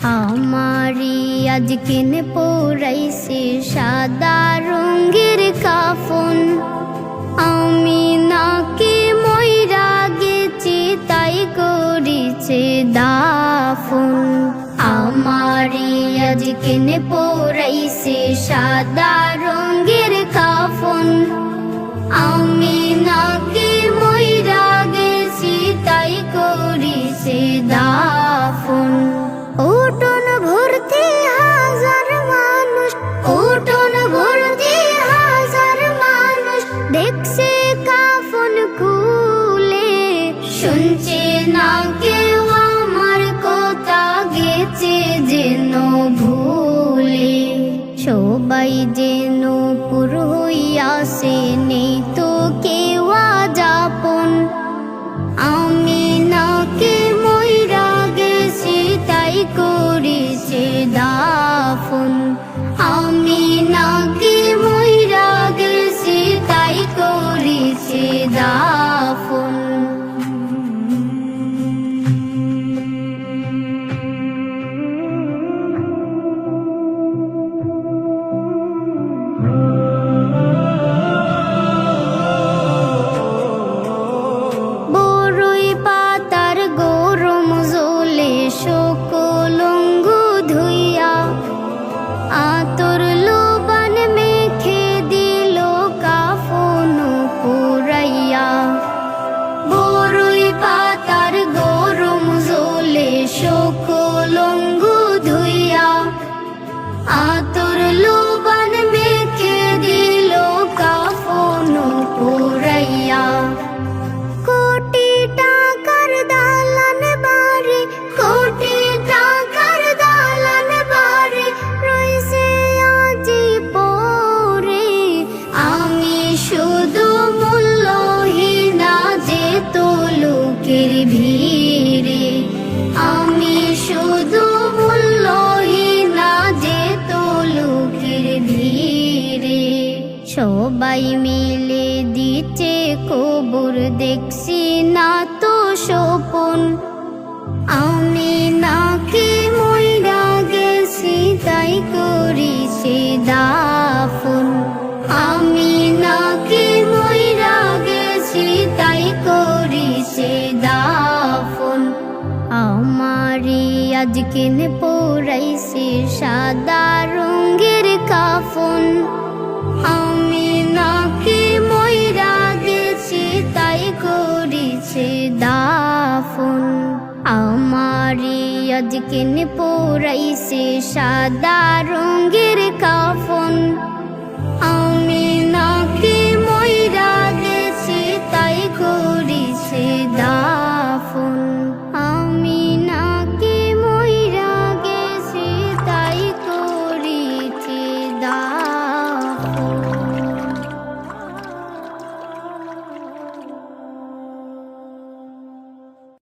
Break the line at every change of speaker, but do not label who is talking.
আমারি আজকে পরাইছে সাদা রঙের কাফন, আমি নাকি মইরা গেছি তাই করিছে দাফন। আমারি আজকে পরাইছে সাদা রঙের কাফন, আমি নাকি মইরা গেছি তাই করিছে দাফন। উঠোন ভর্তি হাজার মানুষ, উঠোন ভর্তি হাজার মানুষ দেখছে কাফন খুলে, শুনছে না কেউ আমার কথা গেছে যেন ভুলে। সবাই যেন পুর হইয়াছে নেই তো কেউ যাপন, আমি নাকি মইরা গেছি তাই করিছে দাফন। আমি নাকি মইরা গেছি তাই করিছে দাফন। বড়ই পাতার গরম জলে সকল অঙ্গ ধুইয়া, আতর লোবান মেখে দিল কাফন পুরাইয়া। বড়ই পাতার গরম জলে সকল অঙ্গ ধুইয়া, আতর লোবান মেখে দিল কাফন পুরাইয়া। কোটি টাকার দালান বাড়ি, কোটি টাকার দালান বাড়ি রইছে আজি পরে, আমি শুধু মূল্যহীনা যে তো লোকের ভিড়ে। আমি শুধু মূল্যহীনা যে তো লোকের ভিড়ে। সবাই মিলে দিচ্ছে কবর দেখছি না তো স্বপন, আমি নাকি মইরা গেছি তাই করিছে দাফন। আমি নাকি মইরা গেছি তাই করিছে দাফন। আমারি আজকে পরাইছে সাদা রঙের কাফন, আমি নাকি মইরা গেছি তাই করিছে দাফন। আমারি আজকে পরাইছে সাদা রঙের কাফন।